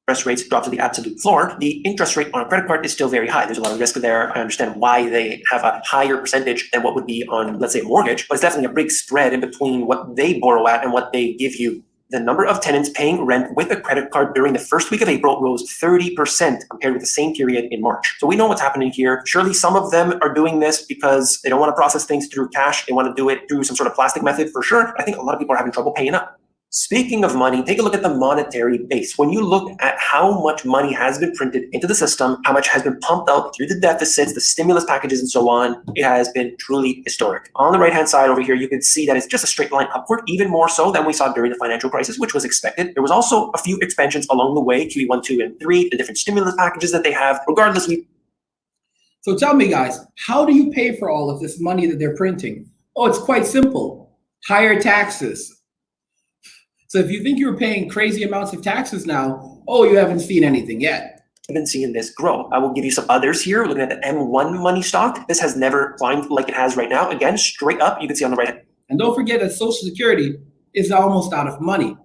Interest rates drop to the absolute floor. The interest rate on a credit card is still very high. There's a lot of risk there. I understand why they have a higher percentage than what would be on, let's say, a mortgage, but it's definitely a big spread in between what they borrow at and what they give you. The number of tenants paying rent with a credit card during the first week of April rose 30% compared with the same period in March. So we know what's happening here. Surely some of them are doing this because they don't want to process things through cash. They want to do it through some sort of plastic method for sure. I think a lot of people are having trouble paying up. Speaking of money, take a look at the monetary base. When you look at how much money has been printed into the system, how much has been pumped out through the deficits, the stimulus packages, and so on, it has been truly historic. On the right-hand side over here, you can see that it's just a straight line upward, even more so than we saw during the financial crisis, which was expected. There was also a few expansions along the way, QE1, 2, and 3, the different stimulus packages that they have. Regardless, So tell me, guys, how do you pay for all of this money that they're printing? Oh, it's quite simple. Higher taxes. So if you think you're paying crazy amounts of taxes now, oh, you haven't seen anything yet. I've been seeing this grow. I will give you some others here. We're looking at the M1 money stock. This has never climbed like it has right now. Again, straight up, you can see on the right hand. And don't forget that Social Security is almost out of money.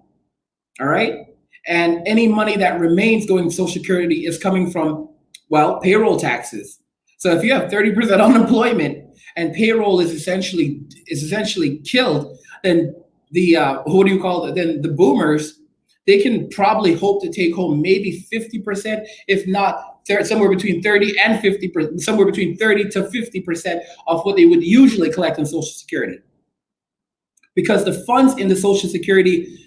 All right? And any money that remains going to Social Security is coming from, well, payroll taxes. So if you have 30% unemployment and payroll is essentially killed, then then the boomers, they can probably hope to take home maybe 50%, if not somewhere between 30 and 50%, somewhere between 30 to 50% of what they would usually collect on Social Security. Because the funds in the Social Security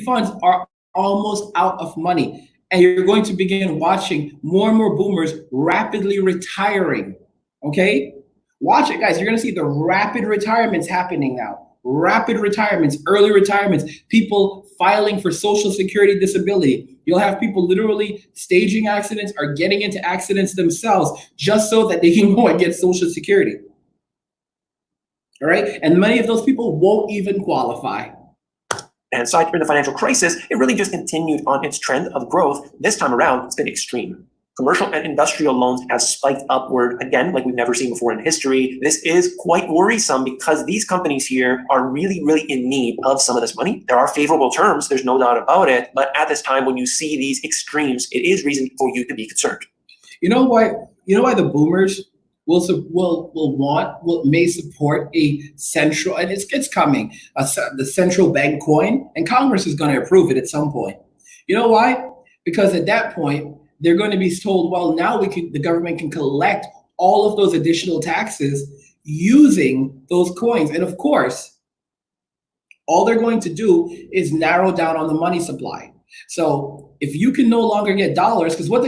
funds are almost out of money. And you're going to begin watching more and more boomers rapidly retiring, okay? Watch it, guys. You're going to see the rapid retirements happening now. Rapid retirements, early retirements, people filing for Social Security disability. You'll have people literally staging accidents or getting into accidents themselves just so that they can go and get Social Security. All right? And many of those people won't even qualify. And aside from the financial crisis, it really just continued on its trend of growth. This time around, it's been extreme. Commercial and industrial loans have spiked upward again, like we've never seen before in history. This is quite worrisome because these companies here are really, really in need of some of this money. There are favorable terms, there's no doubt about it. But at this time, when you see these extremes, it is reason for you to be concerned. You know why the boomers may support a central, and it's coming, the central bank coin, and Congress is going to approve it at some point. You know why? Because at that point, they're going to be told, well, now the government can collect all of those additional taxes using those coins. And of course, all they're going to do is narrow down on the money supply. So if you can no longer get dollars, because what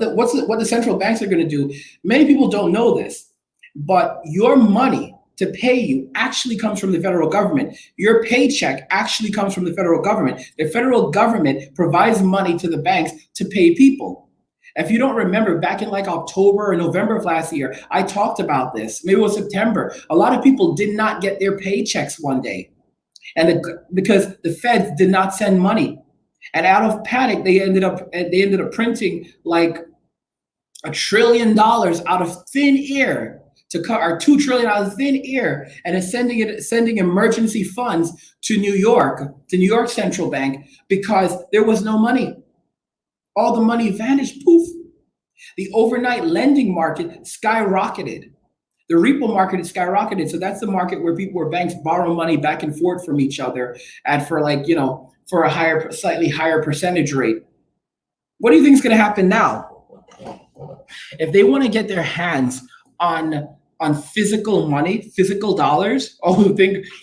the central banks are going to do, many people don't know this, but your money to pay you actually comes from the federal government. Your paycheck actually comes from the federal government. The federal government provides money to the banks to pay people. If you don't remember, back in like October or November of last year, I talked about this. Maybe it was September. A lot of people did not get their paychecks one day, and because the feds did not send money. And out of panic, they ended up printing like $1 trillion out of thin air to cut, or $2 trillion out of thin air, and is sending emergency funds to New York Central Bank, because there was no money. All the money vanished, poof. The overnight lending market skyrocketed. The repo market is skyrocketed. So that's the market where banks borrow money back and forth from each other, and for for a slightly higher percentage rate. What do you think is going to happen now? If they want to get their hands on physical money, physical dollars,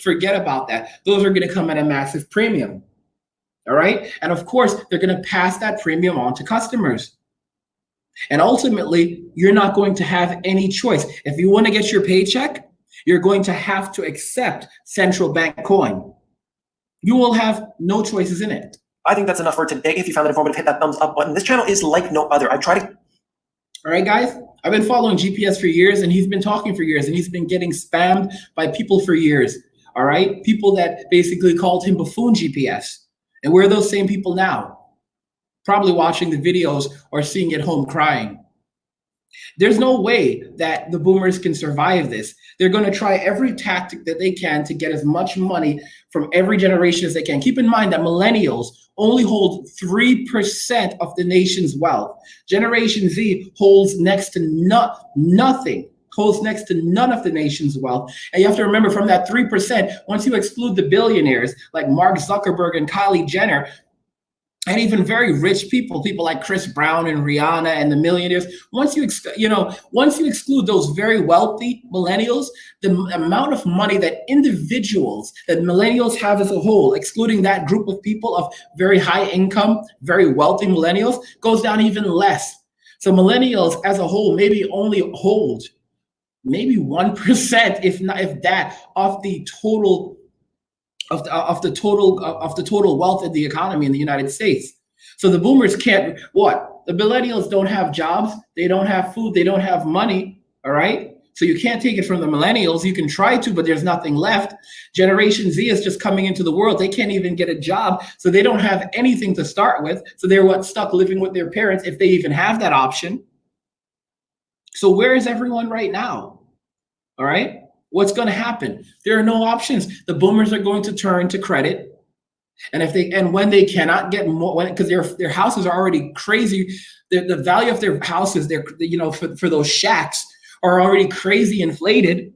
forget about that. Those are going to come at a massive premium. All right. And of course, they're going to pass that premium on to customers. And ultimately, you're not going to have any choice. If you want to get your paycheck, you're going to have to accept central bank coin. You will have no choices in it. I think that's enough for today. If you found it informative, hit that thumbs up button. This channel is like no other. All right, guys, I've been following GPS for years, and he's been talking for years, and he's been getting spammed by people for years. All right. People that basically called him buffoon GPS. And where are those same people now? Probably watching the videos or seeing at home crying. There's no way that the boomers can survive this. They're going to try every tactic that they can to get as much money from every generation as they can. Keep in mind that millennials only hold 3% of the nation's wealth. Generation Z holds next to nothing. Holds next to none of the nation's wealth. And you have to remember, from that 3%, once you exclude the billionaires like Mark Zuckerberg and Kylie Jenner, and even very rich people like Chris Brown and Rihanna and the millionaires, once you exclude those very wealthy millennials, the amount of money that millennials have as a whole, excluding that group of people of very high income, very wealthy millennials, goes down even less. So millennials as a whole maybe only hold maybe 1%, if that, of the total wealth of the economy in the United States. So the boomers can't. The millennials don't have jobs, they don't have food, they don't have money. All right. So you can't take it from the millennials. You can try to, but there's nothing left. Generation Z is just coming into the world. They can't even get a job, so they don't have anything to start with. So they're stuck living with their parents, if they even have that option. So where is everyone right now? All right. What's going to happen? There are no options. The boomers are going to turn to credit. And when they cannot get more, because their houses are already crazy, the value of their houses, for those shacks, are already crazy inflated,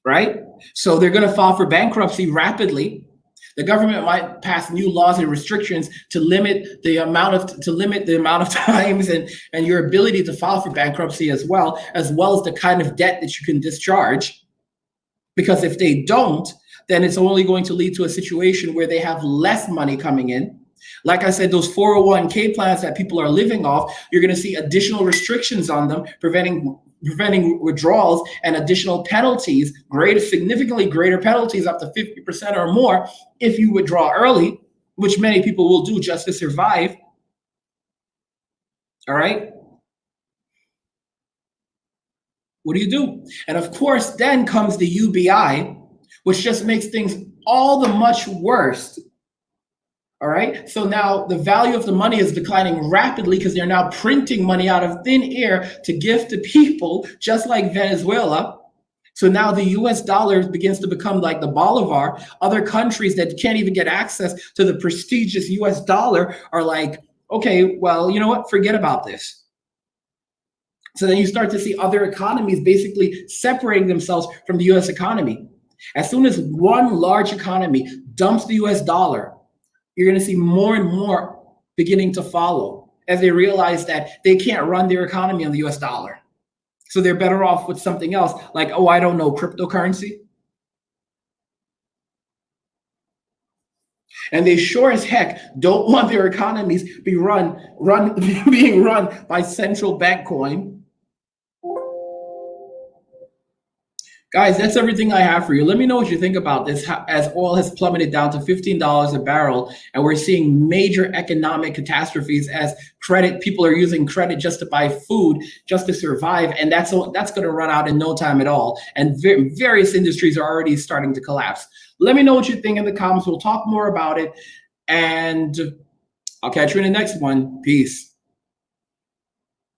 right? So they're going to file for bankruptcy rapidly. The government might pass new laws and restrictions to limit the amount of times and your ability to file for bankruptcy, as well as the kind of debt that you can discharge. Because if they don't, then it's only going to lead to a situation where they have less money coming in. Like I said, those 401k plans that people are living off, you're going to see additional restrictions on them, preventing preventing withdrawals and additional penalties, significantly greater penalties, up to 50% or more if you withdraw early, which many people will do just to survive. All right. What do you do? And of course, then comes the UBI, which just makes things all the much worse. All right. So now the value of the money is declining rapidly because they're now printing money out of thin air to give to people, just like Venezuela. So now the US dollar begins to become like the Bolivar. Other countries that can't even get access to the prestigious US dollar are like, okay, well, you know what? Forget about this. So then you start to see other economies basically separating themselves from the US economy. As soon as one large economy dumps the US dollar, you're going to see more and more beginning to follow as they realize that they can't run their economy on the US dollar. So they're better off with something else like, oh, I don't know, cryptocurrency. And they sure as heck don't want their economies being run by central bank coin. Guys, that's everything I have for you. Let me know what you think about this as oil has plummeted down to $15 a barrel, and we're seeing major economic catastrophes as people are using credit just to buy food, just to survive, and that's going to run out in no time at all. And various industries are already starting to collapse. Let me know what you think in the comments. We'll talk more about it, and I'll catch you in the next one. Peace.